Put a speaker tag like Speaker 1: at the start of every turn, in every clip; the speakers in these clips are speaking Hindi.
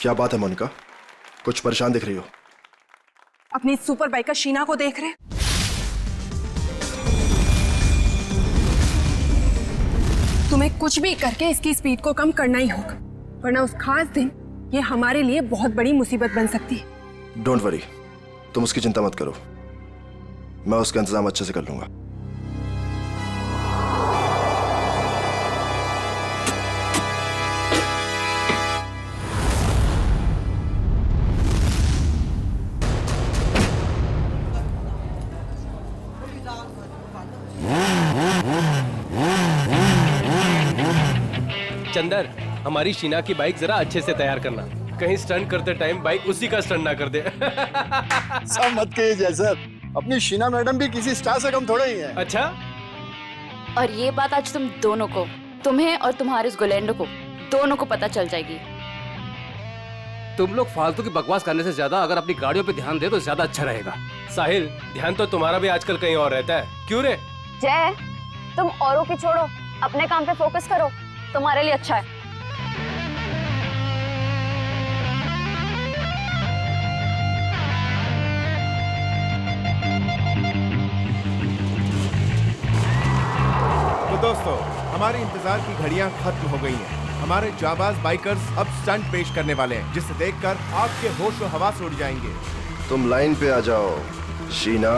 Speaker 1: क्या बात है मोनिका, कुछ परेशान दिख रही हो?
Speaker 2: अपनी सुपर बाइकर शीना को देख रहे? तुम्हें कुछ भी करके इसकी स्पीड को कम करना ही होगा, वरना उस खास दिन ये हमारे लिए बहुत बड़ी मुसीबत बन सकती है।
Speaker 1: डोंट वरी, तुम उसकी चिंता मत करो, मैं उसका इंतजाम अच्छे से कर लूंगा।
Speaker 3: चंदर, हमारी शीना की बाइक जरा अच्छे से तैयार करना, कहीं स्टंट करते टाइम बाइक उसी का स्टंट ना कर दे।
Speaker 4: सब मत कहिए जैसर, अपनी शीना मैडम भी किसी स्टार से कम थोड़ा ही है।
Speaker 3: अच्छा,
Speaker 5: और ये बात आज तुम दोनों को, तुम्हें और तुम्हारे इस गोलैंडो को, दोनों को पता चल जाएगी।
Speaker 6: तुम लोग फालतू की बकवास करने से ज्यादा अगर अपनी गाड़ियों पे ध्यान दे तो ज्यादा अच्छा रहेगा।
Speaker 3: साहिल, ध्यान तो तुम्हारा भी आजकल कहीं और रहता है, क्यों रे?
Speaker 5: जय, तुम औरों की छोड़ो, अपने काम पे फोकस करो, तुम्हारे लिए अच्छा है।
Speaker 7: तो दोस्तों, हमारे इंतजार की घड़ियां खत्म हो गई हैं। हमारे जाबाज बाइकर्स अब स्टंट पेश करने वाले हैं, जिसे देखकर आपके होश और हवास उड़ जाएंगे।
Speaker 1: तुम लाइन पे आ जाओ शीना।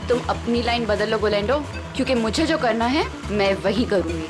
Speaker 5: तुम अपनी लाइन बदल लो गोलैंडो, क्योंकि मुझे जो करना है मैं वही करूंगी।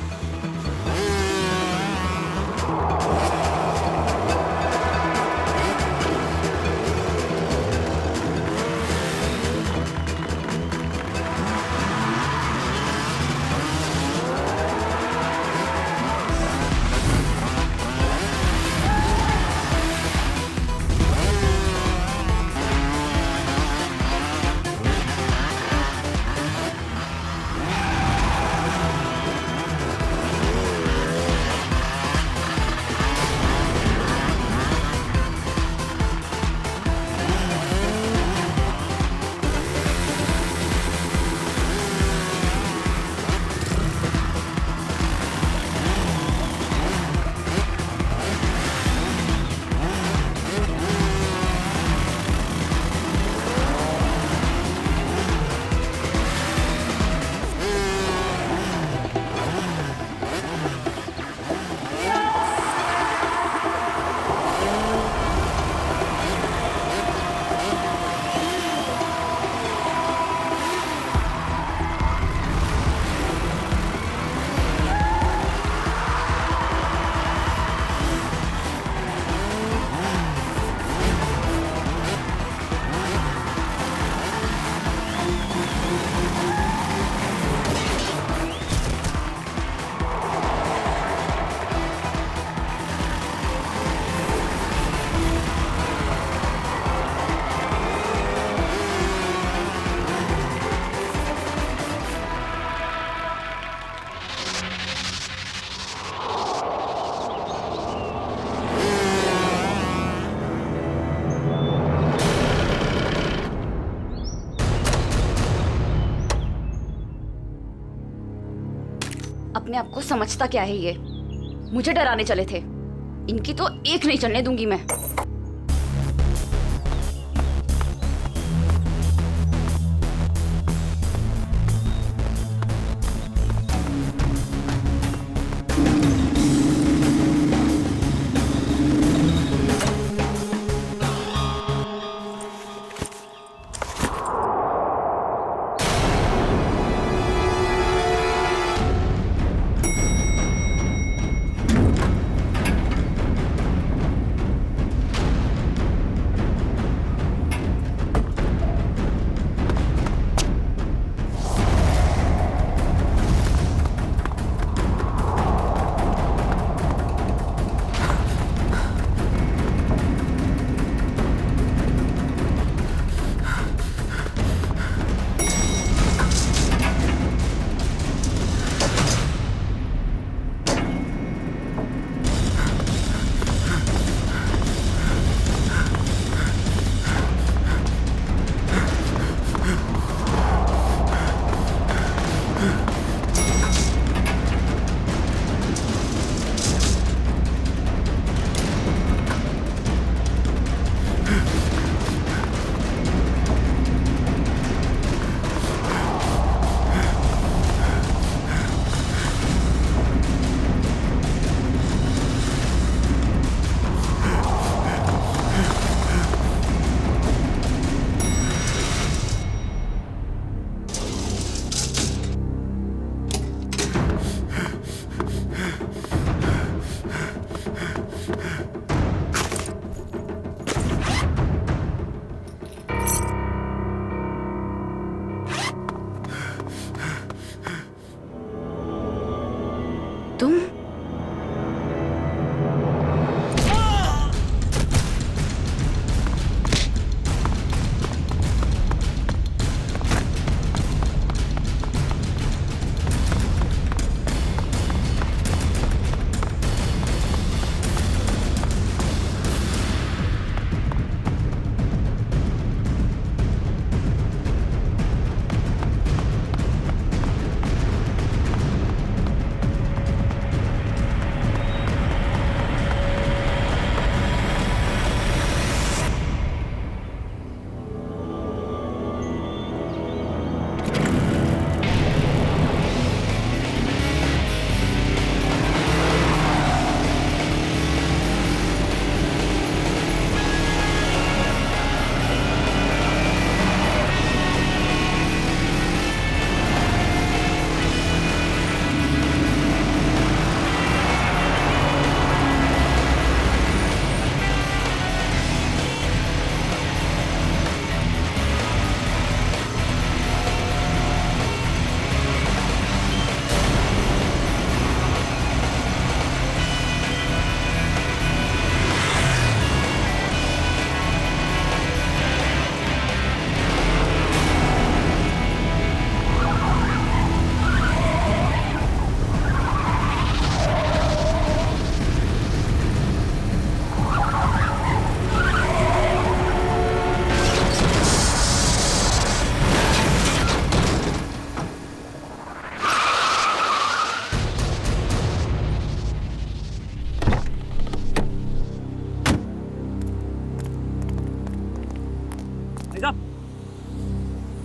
Speaker 5: अपने आप को समझता क्या है ये? मुझे डराने चले थे, इनकी तो एक नहीं चलने दूंगी मैं।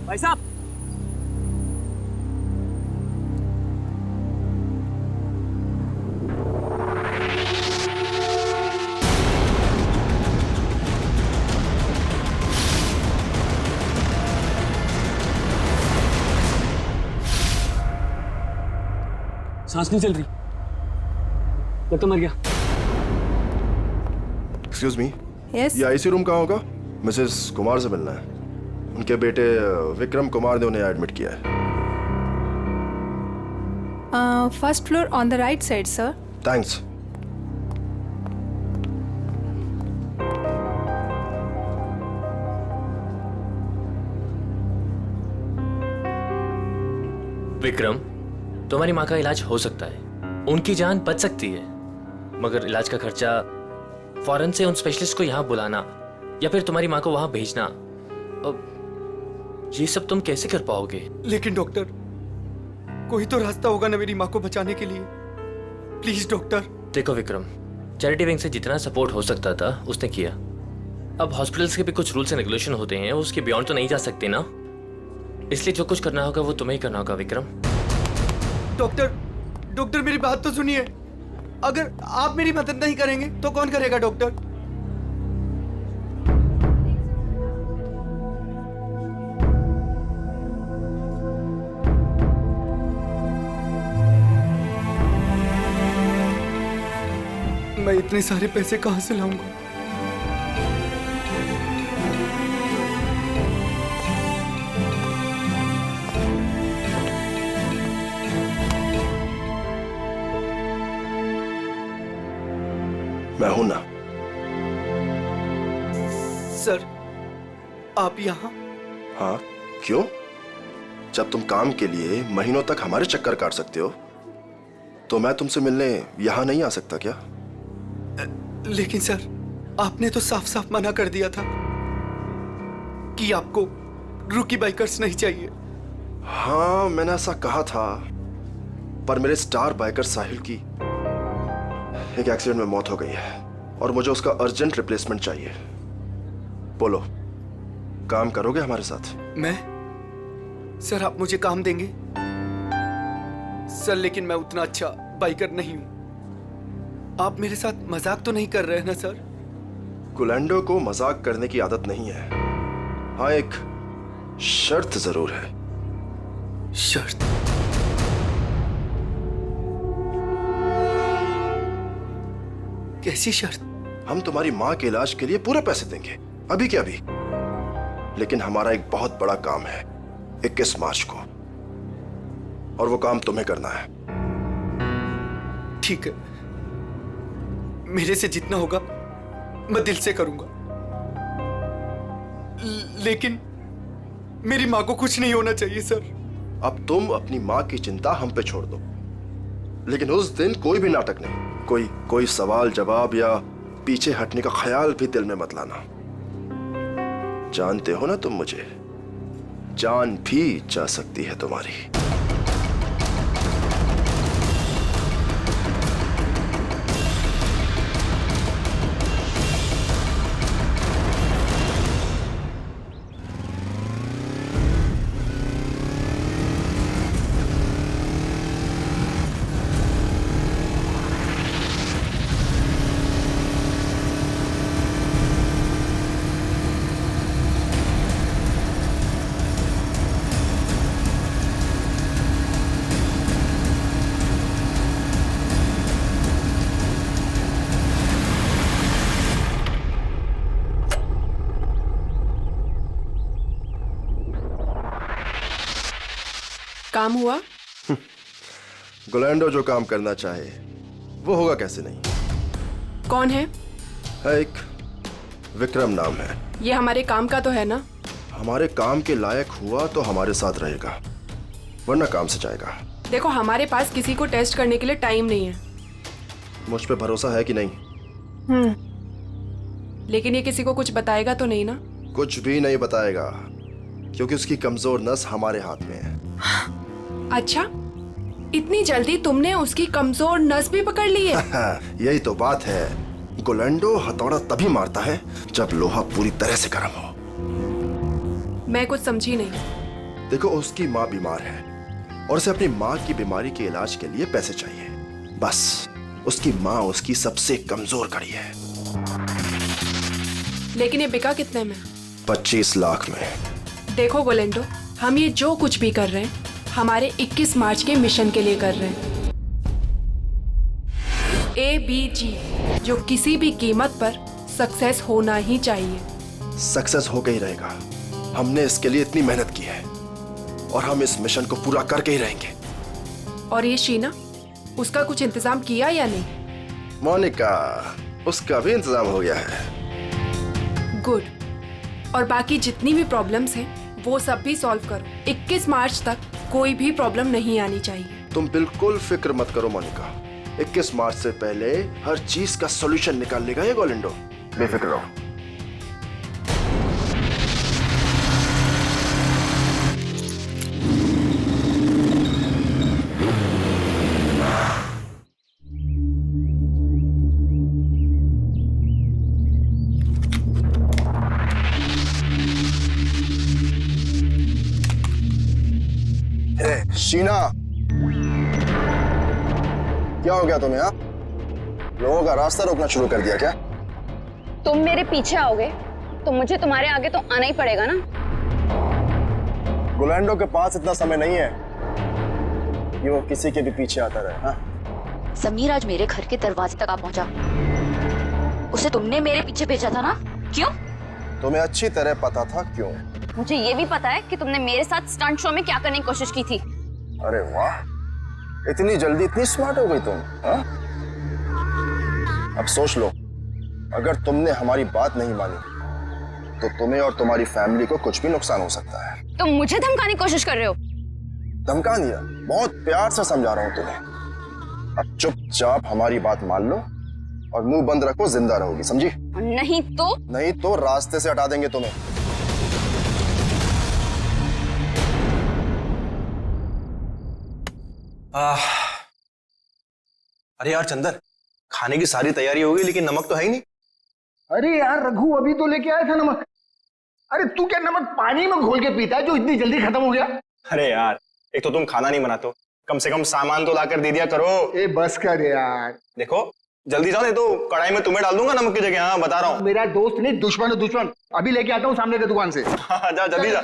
Speaker 8: भाई साहब, सांस नहीं चल रही, लगता मर गया।
Speaker 1: एक्सक्यूज मी,
Speaker 2: यस
Speaker 1: ये आईसी रूम कहाँ होगा? मिसेस कुमार से मिलना है। उनके बेटे विक्रम कुमार ने उन्हें एडमिट किया है।
Speaker 2: First floor on the right side sir.
Speaker 1: Thanks.
Speaker 9: Vikram, तुम्हारी माँ का इलाज हो सकता है, उनकी जान बच सकती है, मगर इलाज का खर्चा फौरन से उन स्पेशलिस्ट को यहाँ बुलाना या फिर तुम्हारी माँ को वहाँ भेजना, अब ये सब तुम कैसे कर पाओगे?
Speaker 8: लेकिन डॉक्टर, कोई तो रास्ता होगा ना मेरी माँ को बचाने के लिए। Please doctor.
Speaker 9: देखो विक्रम, चैरिटी विंग से जितना सपोर्ट हो सकता था उसने किया। अब हॉस्पिटल्स के भी कुछ रूल्स एंड रेगुलेशन होते हैं, उसके बियॉन्ड तो नहीं जा सकते ना, इसलिए जो कुछ करना होगा वो तुम्हें ही करना होगा विक्रम।
Speaker 8: डॉक्टर मेरी बात तो सुनिए। अगर आप मेरी मदद नहीं करेंगे तो कौन करेगा डॉक्टर? मैं इतने सारे पैसे कहां से लाऊंगा?
Speaker 1: मैं हूं ना।
Speaker 8: सर, आप यहाँ?
Speaker 1: हाँ, क्यों? जब तुम काम के लिए महीनों तक हमारे चक्कर काट सकते हो, तो मैं तुमसे मिलने यहां नहीं आ सकता क्या?
Speaker 8: लेकिन सर, आपने तो साफ साफ मना कर दिया था कि आपको रूकी बाइकर्स नहीं चाहिए।
Speaker 1: हाँ, मैंने ऐसा कहा था, पर मेरे स्टार बाइकर साहिल की एक एक्सीडेंट में मौत हो गई है और मुझे उसका अर्जेंट रिप्लेसमेंट चाहिए। बोलो, काम करोगे हमारे साथ?
Speaker 8: मैं? सर, आप मुझे काम देंगे? सर, लेकिन मैं उतना अच्छा बाइकर नहीं हूं। आप मेरे साथ मजाक तो नहीं कर रहे हैं ना सर?
Speaker 1: गुलैंडो को मजाक करने की आदत नहीं है। हाँ, एक शर्त जरूर है।
Speaker 8: शर्त? कैसी शर्त?
Speaker 1: हम तुम्हारी माँ के इलाज के लिए पूरे पैसे देंगे, अभी के अभी। लेकिन हमारा एक बहुत बड़ा काम है 21 मार्च को, और वो काम तुम्हें करना है।
Speaker 8: ठीक है, मेरे से जितना होगा मैं दिल से करूंगा, लेकिन मेरी माँ को कुछ नहीं होना चाहिए सर।
Speaker 1: अब तुम अपनी माँ की चिंता हम पे छोड़ दो, लेकिन उस दिन कोई भी नाटक नहीं, कोई सवाल जवाब या पीछे हटने का ख्याल भी दिल में मत लाना। जानते हो ना तुम मुझे, जान भी जा सकती है तुम्हारी।
Speaker 2: काम हुआ?
Speaker 1: गुलैंडो जो काम करना चाहे वो होगा कैसे नहीं।
Speaker 2: कौन है?
Speaker 1: एक विक्रम नाम है।
Speaker 2: ये हमारे काम का तो है ना?
Speaker 1: हमारे काम के लायक हुआ तो हमारे साथ रहेगा, वरना काम से जाएगा।
Speaker 2: देखो, हमारे पास किसी को टेस्ट करने के लिए टाइम नहीं है।
Speaker 1: मुझ पे भरोसा है कि नहीं?
Speaker 2: लेकिन ये किसी को कुछ बताएगा तो नहीं ना?
Speaker 1: कुछ भी नहीं बताएगा, क्योंकि उसकी कमजोर नस हमारे हाथ में है।
Speaker 2: अच्छा, इतनी जल्दी तुमने उसकी कमजोर नस भी पकड़ ली है?
Speaker 1: यही तो बात है। गुलैंडो हथौड़ा तभी मारता है जब लोहा पूरी तरह से गर्म हो।
Speaker 2: मैं कुछ समझी नहीं।
Speaker 1: देखो, उसकी माँ बीमार है और उसे अपनी माँ की बीमारी के इलाज के लिए पैसे चाहिए। बस उसकी माँ उसकी सबसे कमजोर कड़ी है।
Speaker 2: लेकिन ये बिका कितने में?
Speaker 1: 25 लाख में।
Speaker 2: देखो गोलेंडो, हम ये जो कुछ भी कर रहे हैं हमारे 21 मार्च के मिशन के लिए कर रहे हैं। ABG, जो किसी भी कीमत पर सक्सेस होना ही चाहिए।
Speaker 1: सक्सेस हो गई रहेगा। हमने इसके लिए इतनी मेहनत की है और हम इस मिशन को पूरा करके ही रहेंगे।
Speaker 2: और ये शीना, उसका कुछ इंतजाम किया या नहीं?
Speaker 1: मोनिका, उसका भी इंतजाम हो गया है।
Speaker 2: गुड। और बाकी जितनी भी प्रॉब्लम्स हैं वो सब भी सॉल्व करो। 21 मार्च तक कोई भी प्रॉब्लम नहीं आनी चाहिए।
Speaker 1: तुम बिल्कुल फिक्र मत करो मोनिका, 21 मार्च से पहले हर चीज का सॉल्यूशन निकाल लेगा ये गोलेंडो। बेफिक्र रहो।
Speaker 4: शीना, क्या हो गया तुम्हें? हाँ, लोगों का रास्ता रोकना शुरू कर दिया क्या?
Speaker 5: तुम मेरे पीछे आओगे तो मुझे तुम्हारे आगे तो आना ही पड़ेगा ना।
Speaker 4: गोलैंडो के पास इतना समय नहीं है कि वो किसी के भी पीछे आता रहे। हाँ?
Speaker 5: समीर आज मेरे घर के दरवाजे तक आ पहुंचा। उसे तुमने मेरे पीछे भेजा था ना? क्यों?
Speaker 4: तुम्हें अच्छी तरह पता था क्यों।
Speaker 5: मुझे ये भी पता है कि तुमने मेरे साथ स्टंट शो में क्या करने की कोशिश की थी।
Speaker 4: अरे वाह, इतनी जल्दी इतनी स्मार्ट हो गई तुम। हाँ? अब सोच लो, अगर तुमने हमारी बात नहीं मानी तो तुम्हें और तुम्हारी फैमिली को कुछ भी नुकसान हो सकता है।
Speaker 5: तुम मुझे धमकाने की कोशिश कर रहे हो?
Speaker 4: धमका दिया? बहुत प्यार से समझा रहा हूं तुम्हें। अब चुपचाप हमारी बात मान लो और मुंह बंद रखो, जिंदा रहोगी, समझी?
Speaker 5: नहीं तो
Speaker 4: रास्ते से हटा देंगे तुम्हें।
Speaker 10: अरे यार चंदर, खाने की सारी तैयारी हो गई लेकिन नमक तो है ही नहीं।
Speaker 4: अरे यार रघु, अभी तो लेके आया था नमक। अरे तू क्या नमक पानी में घोल के पीता है जो इतनी जल्दी खत्म हो गया?
Speaker 10: अरे यार, एक तो तुम खाना नहीं बनाते हो, कम से कम सामान तो लाकर दे दिया करो।
Speaker 4: ए बस कर यार।
Speaker 10: देखो जल्दी जाओ, नहीं तो कढ़ाई में तुम्हें डाल दूंगा नमक की जगह। हाँ बता रहा हूँ।
Speaker 4: मेरा दोस्त नहीं, दुश्मन है दुश्मन। अभी लेके आता हूँ सामने की दुकान से।
Speaker 10: हाँ जा जल्दी जा।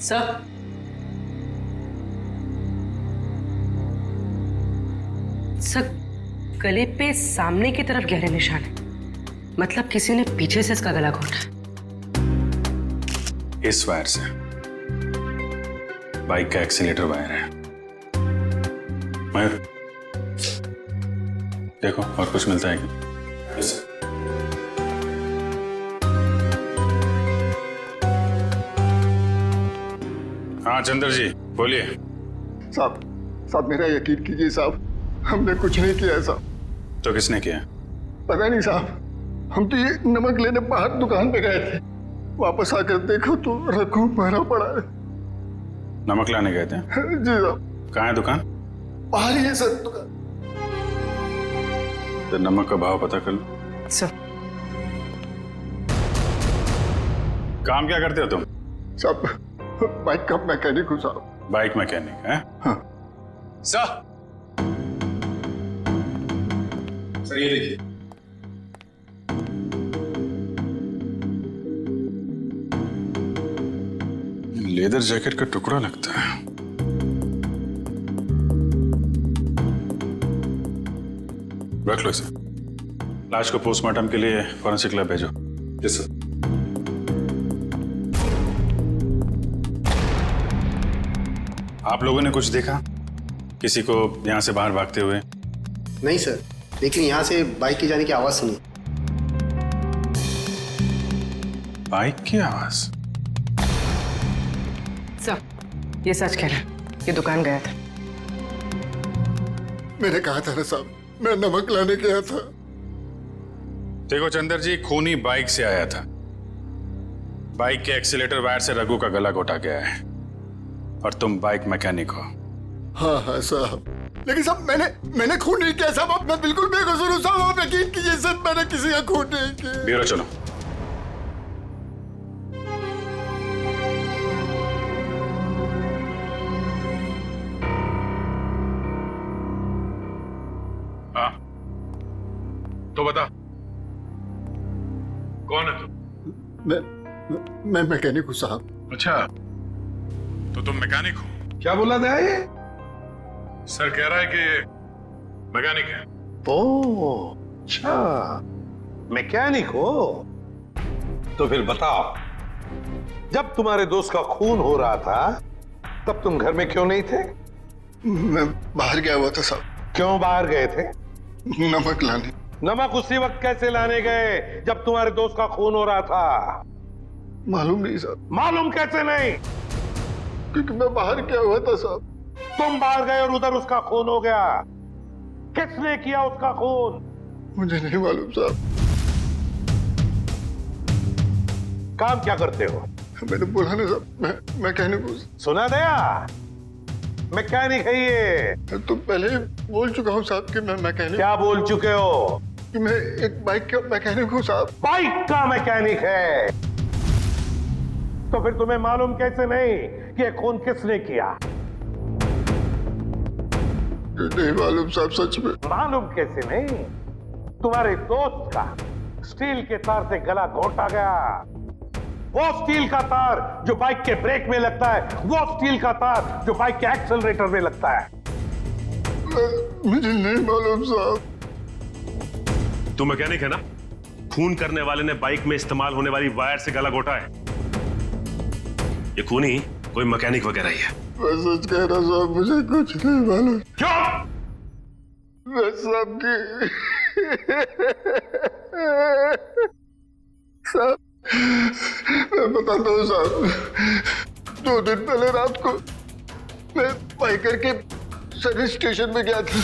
Speaker 11: सर, गले पे सामने की तरफ गहरे निशान है, मतलब किसी ने पीछे से इसका गला घोटा।
Speaker 12: इस वायर से बाइक का एक्सीलेटर वायर है। मयूर देखो और कुछ मिलता है क्या? yes. हाँ चंद्र जी बोलिए।
Speaker 4: साहब मेरा यकीन कीजिए साहब, हमने कुछ नहीं किया साहब।
Speaker 12: तो किसने किया?
Speaker 4: पता नहीं साहब, हम तो ये नमक लेने बाहर दुकान पे गए थे,
Speaker 13: वापस आकर देखो तो रघु मरा पड़ा है।
Speaker 12: नमक लाने गए थे?
Speaker 13: जी साहब।
Speaker 12: कहाँ है दुकान?
Speaker 13: बाहर ही है सर दुकान।
Speaker 12: तो नमक का भाव पता कर लो।
Speaker 8: सर।
Speaker 12: काम क्या करते हो तुम?
Speaker 13: साहब बाइक का मैकेनिक हूँ साहब।
Speaker 12: बाइक मैकेनिक है?
Speaker 13: हाँ।
Speaker 12: सर ये देखिए। लेदर जैकेट का टुकड़ा लगता है। रख लो इसे। लाश को पोस्टमार्टम के लिए फॉरेंसिक लैब भेजो। Yes sir. आप लोगों ने कुछ देखा? किसी को यहां से बाहर भागते हुए?
Speaker 14: नहीं सर, लेकिन यहाँ से बाइक की जाने की आवाज सुनी।
Speaker 12: बाइक की आवाज?
Speaker 11: सर, ये सच कह रहा है, ये दुकान गया था।
Speaker 13: मैंने कहा था ना साहब, मैं नमक लाने गया था।
Speaker 12: देखो चंदर जी, खूनी बाइक से आया था। बाइक के एक्सीलेटर वायर से रघु का गला घोटा गया है और तुम बाइक मैकेनिक हो।
Speaker 13: हाँ हाँ साहब, लेकिन साहब मैंने खून नहीं किया साहब। मैं बिल्कुल बेकसूर हूँ साहब। आप यकीन कीजिए सर, मैंने किसी का खून नहीं किया।
Speaker 12: ब्यूरो चलो।
Speaker 15: हाँ तो बता, कौन है तू?
Speaker 13: मैं मैकेनिक हूँ साहब।
Speaker 15: अच्छा, तो तुम मैकेनिक हो?
Speaker 13: क्या बोला था ये?
Speaker 15: सर कह रहा है कि मैकेनिक है।
Speaker 16: ओह अच्छा, मैकेनिक हो? तो फिर बताओ, जब तुम्हारे दोस्त का खून हो रहा था तब तुम घर में क्यों नहीं थे?
Speaker 13: मैं बाहर गया हुआ था साहब।
Speaker 16: क्यों बाहर गए थे?
Speaker 13: नमक लाने।
Speaker 16: नमक उसी वक्त कैसे लाने गए जब तुम्हारे दोस्त का खून हो रहा था?
Speaker 13: मालूम नहीं साहब।
Speaker 16: मालूम कैसे नहीं?
Speaker 13: क्योंकि मैं बाहर गया हुआ था साहब।
Speaker 16: तुम बाहर गए और उधर उसका खून हो गया। किसने किया उसका खून?
Speaker 13: मुझे नहीं मालूम साहब।
Speaker 16: काम क्या करते हो?
Speaker 13: मैंने बोला ना साहब, मैं मैकेनिक हूँ।
Speaker 16: सुना दिया? मैकेनिक है ये।
Speaker 13: तो पहले बोल चुका हूँ साहब कि मैं मैकेनिक।
Speaker 16: क्या बोल चुके हो?
Speaker 13: कि मैं एक बाइक का मैकेनिक हूँ साहब।
Speaker 16: बाइक का मैकेनिक है? तो फिर तुम्हें मालूम कैसे नहीं कि ये खून किसने किया?
Speaker 13: नहीं मालूम साहब, सच में।
Speaker 16: मालूम कैसे नहीं? तुम्हारे दोस्त का स्टील के तार से गला घोटा गया। वो स्टील का तार जो बाइक के ब्रेक में लगता है, वो स्टील का तार जो बाइक के एक्सेलरेटर में लगता है।
Speaker 13: मुझे नहीं मालूम साहब।
Speaker 15: तू मैकेनिक है ना? खून करने वाले ने बाइक में इस्तेमाल होने वाली वायर से गला घोटा है। ये खूनी कोई मैकेनिक वगैरह ही है।
Speaker 13: मैं सच कह रहा साहब, मुझे कुछ नहीं मालूम।
Speaker 15: क्यों?
Speaker 13: मैं सबकी साहब, मैं बताता हूँ साहब। 2 दिन पहले रात को मैं बाइकर के सर्विस स्टेशन में गया था।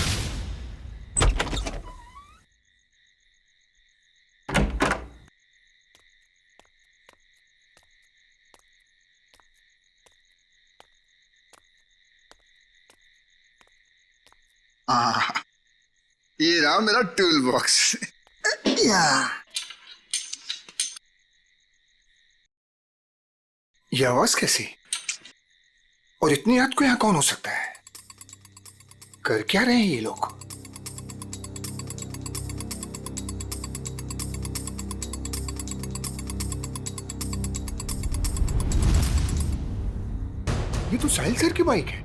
Speaker 13: ये रहा मेरा टूल बॉक्स। ये आवाज कैसी? और इतनी रात को यहाँ कौन हो सकता है? कर क्या रहे हैं ये लोग? ये तो साहिल सर की बाइक है,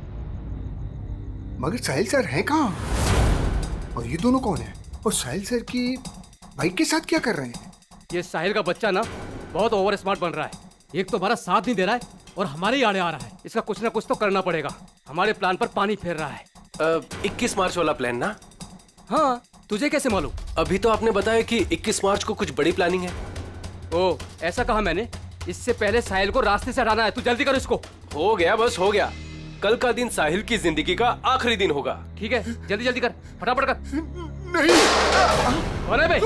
Speaker 13: मगर साहिल सर हैं कहाँ? और ये दोनों कौन है? और साहिल सर की बाइक के साथ क्या कर रहे हैं?
Speaker 6: ये साहिल का बच्चा ना बहुत ओवर स्मार्ट बन रहा है। एक तो हमारा साथ नहीं दे रहा है और हमारे ही आड़े आ रहा है। इसका कुछ ना कुछ तो करना पड़ेगा। हमारे प्लान पर पानी फेर रहा है।
Speaker 3: 21 मार्च वाला प्लान ना?
Speaker 6: हाँ, तुझे कैसे मालूम?
Speaker 3: अभी तो आपने बताया कि 21 मार्च को कुछ बड़ी प्लानिंग है।
Speaker 6: ओ, ऐसा कहा मैंने। इससे पहले साहिल को रास्ते से हटाना है। तू जल्दी कर इसको।
Speaker 3: हो गया, बस हो गया। कल का दिन साहिल की जिंदगी का आखिरी दिन होगा।
Speaker 6: ठीक है, जल्दी जल्दी कर, फटाफट कर।
Speaker 13: नहीं।
Speaker 6: अरे भाई,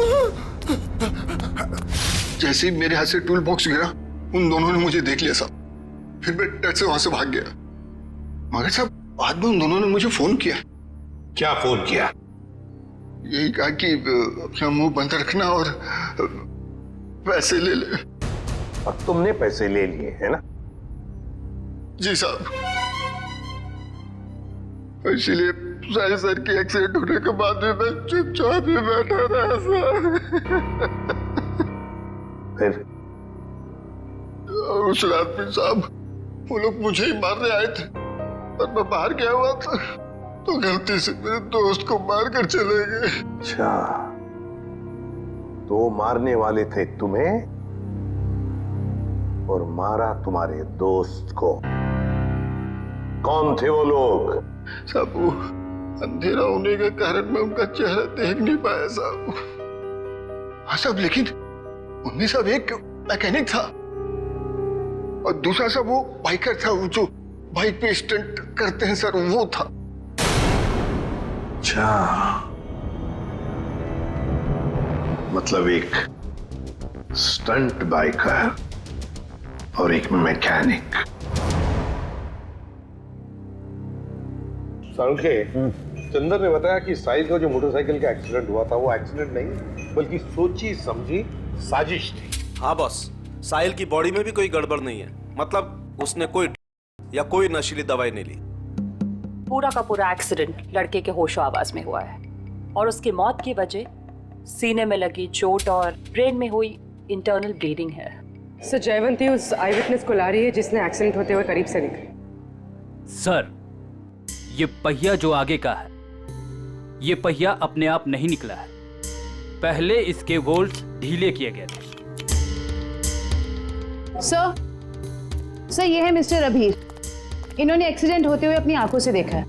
Speaker 13: जैसे ही मेरे हाथ से टूल बॉक्स गिरा, उन दोनों ने मुझे देख लिया साहब, फिर मैं डर से वहां से भाग गया। मगर साहब बाद में उन दोनों ने मुझे फोन किया।
Speaker 16: क्या फोन किया?
Speaker 13: यही कहा कि अपना मुंह बंद रखना और पैसे ले ले।
Speaker 16: और तुमने पैसे ले लिए है ना?
Speaker 13: जी साहब। इसीलिए साहिल सर की एक्सीडेंट होने के बाद भी मैं चुपचाप ही बैठा रहा सर।
Speaker 16: फिर
Speaker 13: उस रात में साहब वो लोग मुझे ही मारने आए थे, और मैं बाहर गया हुआ था तो गलती से मेरे दोस्त को मार कर चले गए।
Speaker 16: अच्छा, तो मारने वाले थे तुम्हें और मारा तुम्हारे दोस्त को। कौन थे वो लोग?
Speaker 13: साहब वो अंधेरा होने के कारण मैं उनका चेहरा देख नहीं पाया साहब। हाँ साहब, लेकिन उनमें सब एक मैकेनिक था और दूसरा सब वो बाइकर था, वो जो बाइक पे स्टंट करते हैं सर, वो था।
Speaker 16: अच्छा, मतलब एक स्टंट बाइकर और एक मैकेनिक।
Speaker 17: सारुखे, चंदर ने बताया कि साहिल का जो मोटरसाइकिल का एक्सीडेंट हुआ था वो एक्सीडेंट नहीं बल्कि सोची समझी साजिश थी।
Speaker 18: हाँ बॉस, साहिल की बॉडी में भी कोई गड़बड़ नहीं है। मतलब उसने कोई या कोई नशीली दवाई नहीं ली।
Speaker 19: पूरा का पूरा एक्सीडेंट लड़के के होशो आवाज में हुआ है और उसकी मौत की वजह सीने में लगी चोट और ब्रेन में हुई इंटरनल ब्लीडिंग है।
Speaker 11: सर जयवंती उस आई विटनेस को ला रही है जिसने एक्सीडेंट होते हुए करीब से दिखा।
Speaker 6: सर, ये पहिया जो आगे का है, ये पहिया अपने आप नहीं निकला है। पहले इसके वोल्ट्स ढीले किए गए थे।
Speaker 20: सर ये है मिस्टर अभीर। इन्होंने एक्सीडेंट होते हुए अपनी आंखों से देखा है।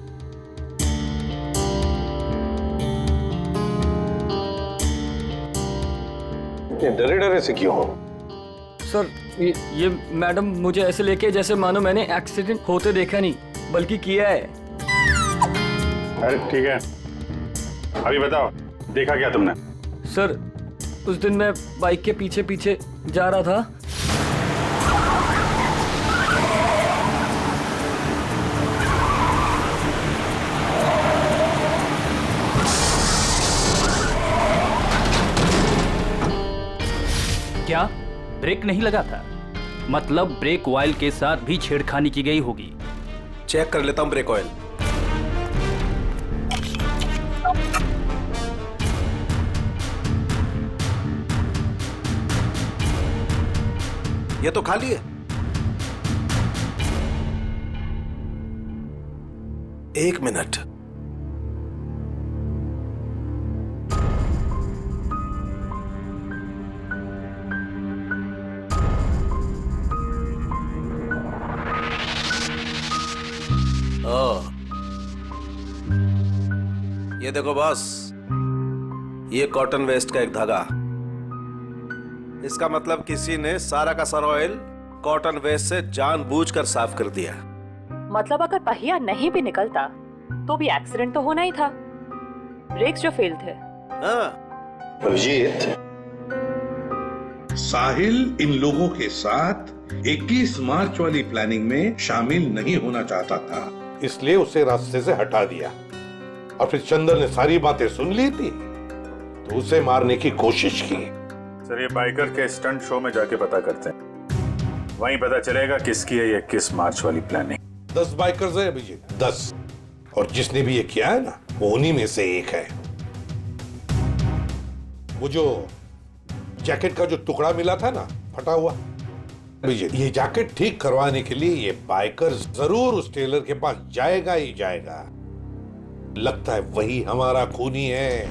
Speaker 16: इतने डरे डरे से क्यों हो?
Speaker 21: सर ये मैडम मुझे ऐसे लेके जैसे मानो मैंने एक्सीडेंट होते देखा नहीं बल्कि किया है।
Speaker 12: अरे ठीक है, अभी बताओ देखा क्या तुमने?
Speaker 21: सर उस दिन मैं बाइक के पीछे पीछे जा रहा था।
Speaker 6: क्या ब्रेक नहीं लगा था? मतलब ब्रेक ऑयल के साथ भी छेड़खानी की गई होगी।
Speaker 18: चेक कर लेता हूं ब्रेक ऑयल। ये तो खाली है। एक मिनट, ये देखो बॉस, ये कॉटन वेस्ट का एक धागा। इसका मतलब किसी ने सारा का सारा ऑयल कॉटन वेस्ट से जानबूझकर साफ कर दिया।
Speaker 19: मतलब अगर पहिया नहीं भी निकलता तो भी एक्सीडेंट तो होना ही था। ब्रेक्स जो फेल थे।
Speaker 16: अभिजीत,
Speaker 22: साहिल इन लोगों के साथ 21 मार्च वाली प्लानिंग में शामिल नहीं होना चाहता था,
Speaker 16: इसलिए उसे रास्ते से हटा दिया और फिर चंदर ने सारी बातें सुन ली थी तो उसे मारने की कोशिश की।
Speaker 12: सर ये बाइकर के स्टंट शो में जाके पता करते हैं, वहीं पता चलेगा किसकी है ये 21 मार्च वाली प्लानिंग।
Speaker 16: 10 बाइकर्स है अभिजीत, 10, और जिसने भी ये किया है ना वो उन्हीं में से एक है। वो जो जैकेट का जो टुकड़ा मिला था ना फटा हुआ, अभिजीत ये जैकेट ठीक करवाने के लिए ये बाइकर जरूर उस टेलर के पास जाएगा ही जाएगा। लगता है वही हमारा खूनी है,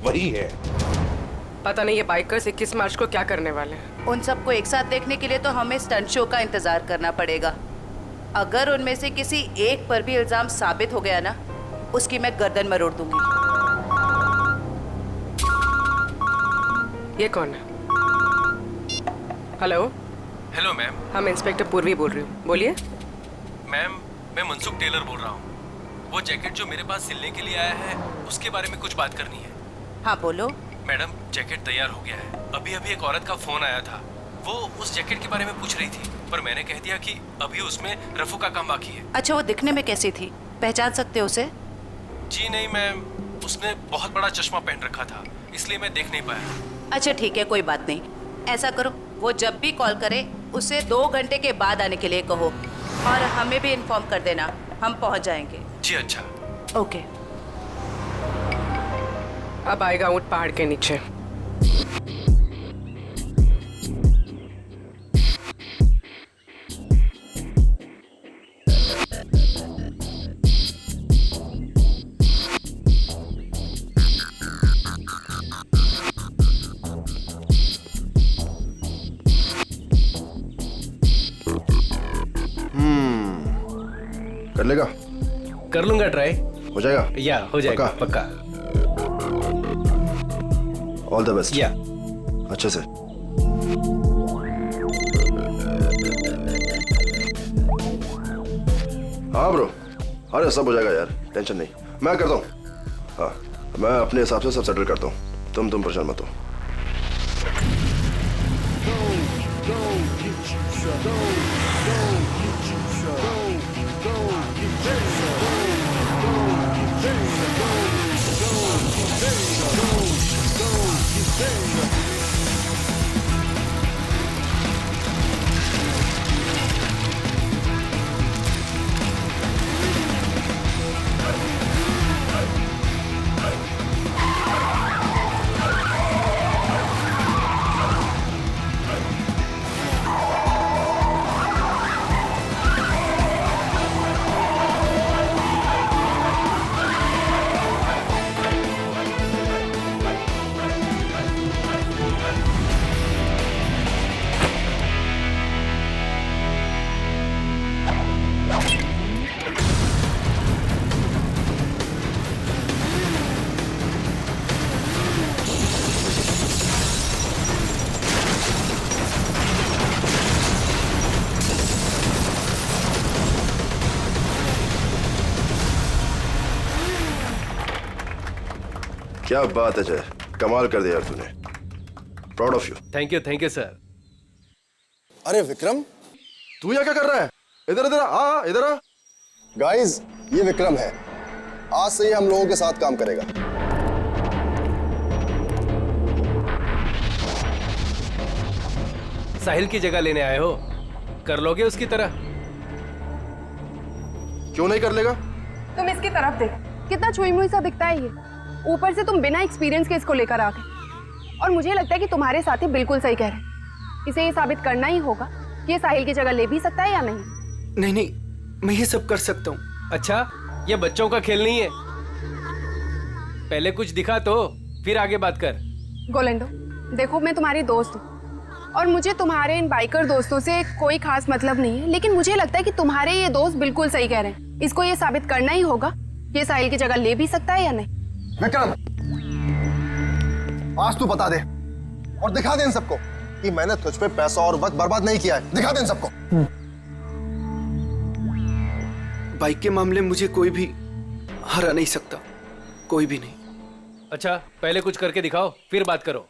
Speaker 16: वही है।
Speaker 11: पता नहीं ये बाइकर्स 21 मार्च को क्या करने वाले हैं।
Speaker 23: उन सबको एक साथ देखने के लिए तो हमें स्टंट शो का इंतजार करना पड़ेगा। अगर उनमें से किसी एक पर भी इल्जाम साबित हो गया ना, उसकी मैं गर्दन मरोड़ दूंगी।
Speaker 11: ये कौन है? हेलो।
Speaker 3: Hello ma'am.
Speaker 11: हम इंस्पेक्टर पूर्वी बोल रही हूँ, बोलिए।
Speaker 3: मैम मैं मनसुख टेलर बोल रहा हूँ। वो जैकेट जो मेरे पास सिलने के लिए आया है उसके बारे में कुछ बात करनी है।
Speaker 23: हाँ बोलो।
Speaker 3: मैडम जैकेट तैयार हो गया है। अभी अभी एक औरत का फोन आया था, वो उस जैकेट के बारे में पूछ रही थी, पर मैंने कह दिया कि अभी उसमें रफू का काम बाकी है।
Speaker 23: अच्छा, वो दिखने में कैसी थी, पहचान सकते हो उसे?
Speaker 3: जी नहीं मैम, उसने बहुत बड़ा चश्मा पहन रखा था, इसलिए मैं देख नहीं पाया।
Speaker 23: अच्छा ठीक है, कोई बात नहीं। ऐसा करो, वो जब भी कॉल करे उसे 2 घंटे के बाद आने के लिए कहो और हमें भी इन्फॉर्म कर देना, हम पहुंच जाएंगे।
Speaker 3: जी अच्छा।
Speaker 23: ओके।
Speaker 11: अब आएगा ऊँट पहाड़ के नीचे।
Speaker 1: कर लेगा?
Speaker 3: कर लूंगा ट्राई।
Speaker 1: हो जाएगा?
Speaker 3: या हो जाएगा पक्का।
Speaker 1: All the best.
Speaker 3: या
Speaker 1: अच्छे से। हाँ ब्रो, अरे सब हो जाएगा यार, टेंशन नहीं, मैं करता हूँ। हाँ, मैं अपने हिसाब से सब सेटल करता हूँ, तुम परेशान मत हो। क्या बात है जय, कमाल कर दिया यार तूने, proud of you.
Speaker 3: Thank you sir.
Speaker 4: अरे विक्रम,
Speaker 1: तू यहाँ क्या कर रहा है? इधर इधर आ, इधर आ।
Speaker 4: गाइस, ये विक्रम है, आज से ही हम लोगों के साथ काम करेगा।
Speaker 3: साहिल की जगह लेने आए हो, कर लोगे उसकी तरह?
Speaker 1: क्यों नहीं कर लेगा?
Speaker 20: तुम इसकी तरफ देख, कितना छुई मुई सा दिखता है ये। ऊपर से तुम बिना एक्सपीरियंस के इसको लेकर आ गए, और मुझे लगता है कि तुम्हारे साथी बिल्कुल सही कह रहे हैं। इसे ये साबित करना ही होगा कि ये साहिल की जगह ले भी सकता है या नहीं।
Speaker 8: नहीं, मैं ये सब कर सकता हूँ।
Speaker 3: अच्छा, ये बच्चों का खेल नहीं है, पहले कुछ दिखा तो फिर आगे बात कर।
Speaker 20: गोलेंडो, देखो मैं तुम्हारी दोस्त हूँ और मुझे तुम्हारे इन बाइकर दोस्तों से कोई खास मतलब नहीं है, लेकिन मुझे लगता है कि तुम्हारे ये दोस्त बिल्कुल सही कह रहे हैं। इसको ये साबित करना ही होगा कि ये साहिल की जगह ले भी सकता है या नहीं।
Speaker 4: विक्रम, आज तू बता दे और दिखा दे इन सबको कि मैंने तुझ पे पैसा और वक्त बर्बाद नहीं किया है। दिखा दे इन सबको।
Speaker 8: बाइक के मामले में मुझे कोई भी हरा नहीं सकता, कोई भी नहीं।
Speaker 3: अच्छा, पहले कुछ करके दिखाओ फिर बात करो।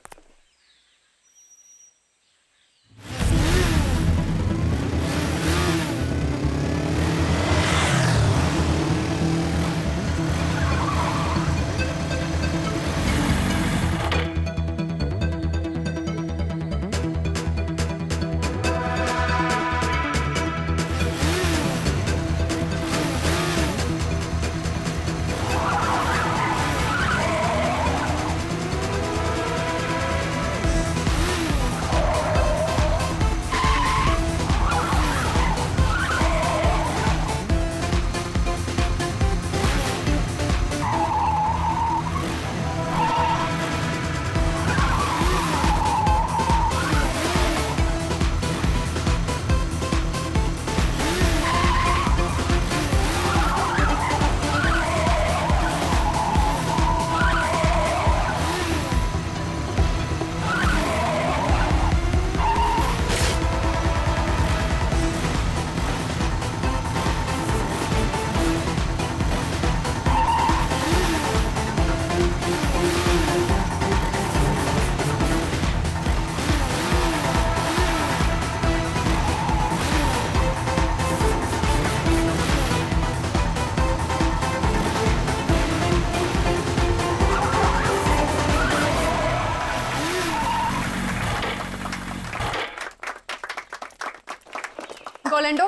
Speaker 20: रोलेंडो,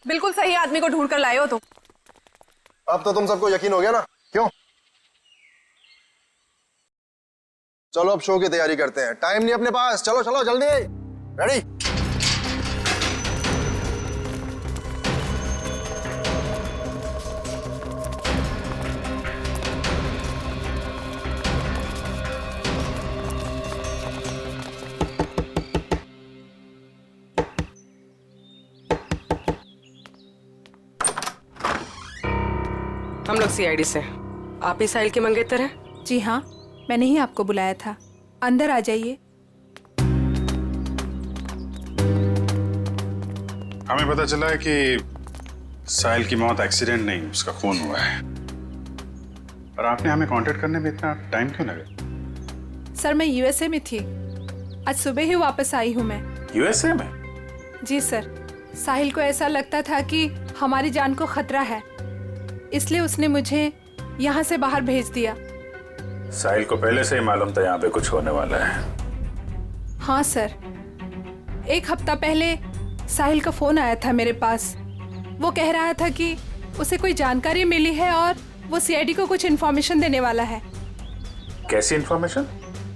Speaker 20: बिल्कुल सही आदमी को ढूंढ कर लाए हो तुम।
Speaker 4: अब तो तुम सबको यकीन हो गया ना, क्यों? चलो अब शो की तैयारी करते हैं, टाइम नहीं अपने पास। चलो चलो जल्दी, रेडी?
Speaker 11: हम लोग सीआईडी से। आप ही साहिल के मंगेतर हैं?
Speaker 2: जी हाँ, मैंने ही आपको बुलाया था। अंदर आ जाइए।
Speaker 12: हमें पता चला है कि साहिल की मौत एक्सीडेंट नहीं, उसका खून हुआ है। और आपने हमें कांटेक्ट करने में इतना टाइम क्यों लगा?
Speaker 2: सर मैं यूएसए में थी, आज सुबह ही वापस आई हूँ मैं।
Speaker 12: यूएसए में?
Speaker 2: जी सर, साहिल को ऐसा लगता था कि हमारी जान को खतरा है, इसलिए उसने मुझे यहाँ से बाहर भेज दिया।
Speaker 12: साहिल को पहले से ही मालूम था यहाँ पे कुछ होने वाला है?
Speaker 2: हाँ सर, 1 हफ्ता पहले साहिल का फोन आया था मेरे पास। वो कह रहा था कि उसे कोई जानकारी मिली है और वो सीआईडी को कुछ इन्फॉर्मेशन देने वाला है।
Speaker 12: कैसी इन्फॉर्मेशन?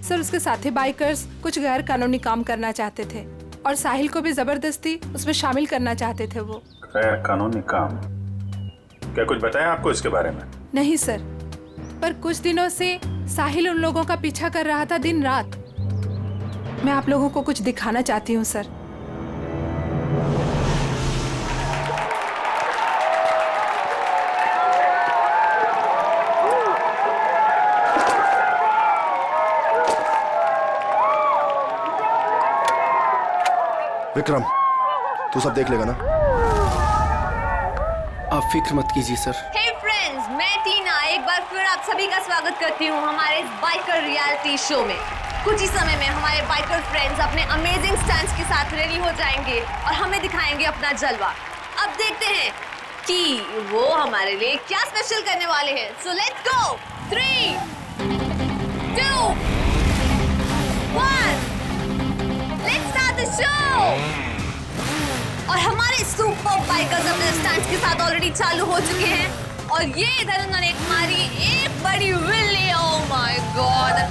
Speaker 2: सर उसके साथी बाइकर्स कुछ गैर कानूनी काम करना चाहते थे और साहिल को भी जबरदस्ती उसमें शामिल करना चाहते थे। वो
Speaker 12: गैर कानूनी काम? क्या कुछ बताया आपको इसके बारे में?
Speaker 2: नहीं सर, पर कुछ दिनों से साहिल उन लोगों का पीछा कर रहा था दिन रात। मैं आप लोगों को कुछ दिखाना चाहती हूँ सर।
Speaker 1: विक्रम, तू सब देख लेगा ना?
Speaker 8: आप फिक्र मत कीजिए सर।
Speaker 5: हे फ्रेंड्स, मैं टीना एक बार फिर आप सभी का स्वागत करती हूँ हमारे इस बाइकर रियलिटी शो में। कुछ ही समय में हमारे बाइकर फ्रेंड्स अपने अमेजिंग स्टंट्स के साथ रेडी हो जाएंगे और हमें दिखाएंगे अपना जलवा। अब देखते हैं कि वो हमारे लिए क्या स्पेशल करने वाले हैं। So let's go. 3, 2, 1, let's start the show. और हमारे सुपर बाइकर्स अपने स्टंट्स के साथ ऑलरेडी चालू हो चुके हैं और ये इधर उन्होंने मारी एक बड़ी विल्ली। Oh my God!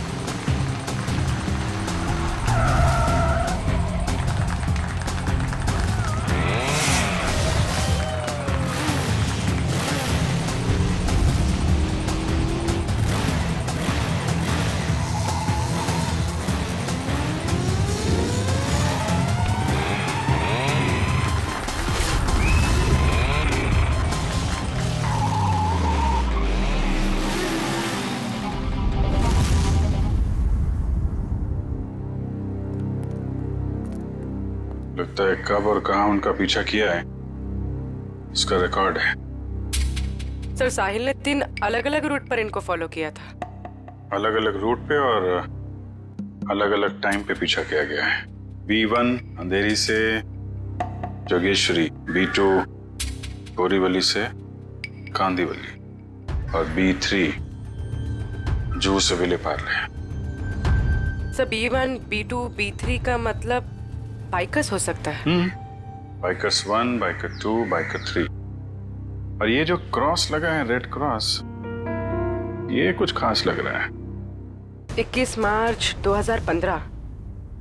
Speaker 12: लगता है कब और कहां उनका पीछा किया है इसका रिकॉर्ड है।
Speaker 11: सर साहिल ने 3 अलग-अलग रूट पर इनको फॉलो किया था।
Speaker 12: अलग-अलग रूट पे और अलग-अलग टाइम पे पीछा किया गया है। B1 अंधेरी से जोगेश्वरी, B2 बोरीवली से कांदीवली और B3 जूह से Vile Parle.
Speaker 11: Sir B1, B2, B3 का मतलब बाइकर्स हो सकता है।
Speaker 12: Bikers 1, biker 2, biker 3। और ये जो क्रॉस लगा है, रेड क्रॉस, ये कुछ खास लग रहा है।
Speaker 11: 21 मार्च 2015,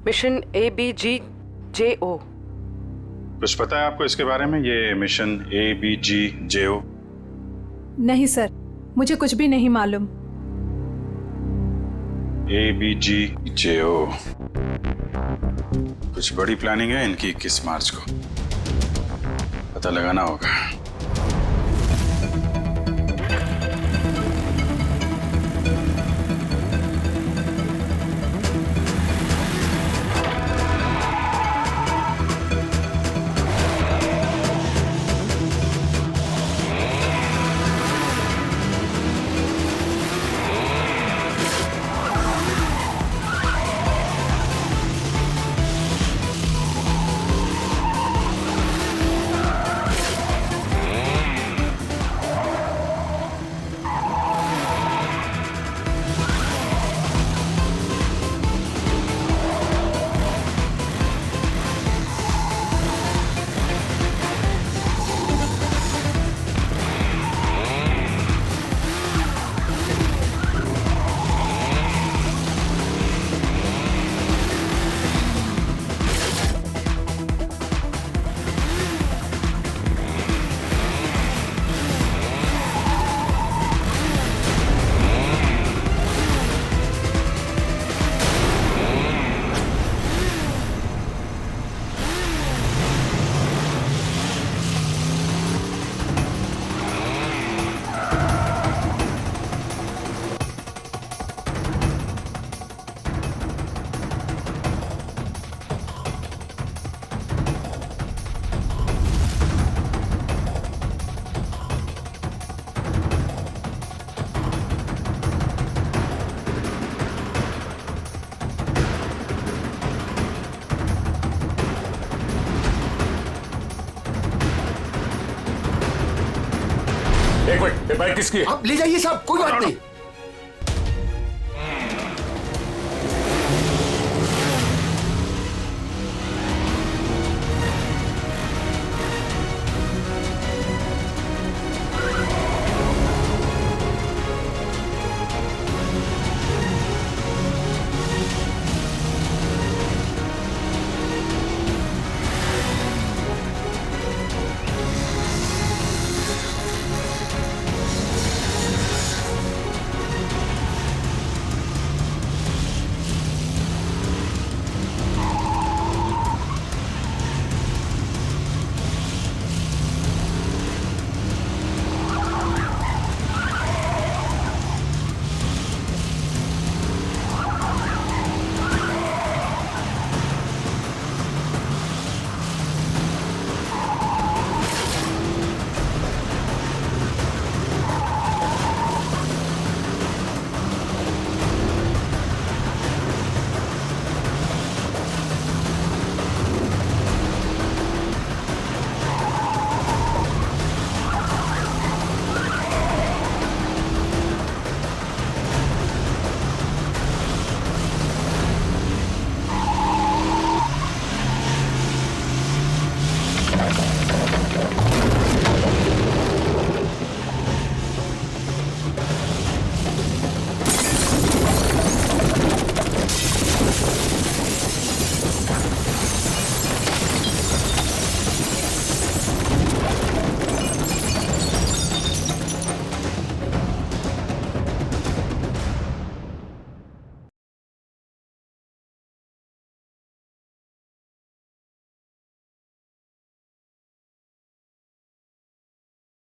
Speaker 11: मिशन ABGJO।
Speaker 12: कुछ पता है आपको इसके बारे में, ये मिशन ABGJO?
Speaker 2: नहीं सर, मुझे कुछ भी नहीं मालूम।
Speaker 12: ABGJO कुछ बड़ी प्लानिंग है इनकी। 21 मार्च को पता लगाना होगा।
Speaker 16: एक मिनट, ये बाइक किसकी है?
Speaker 14: आप ले जाइए साहब, कोई बात नहीं।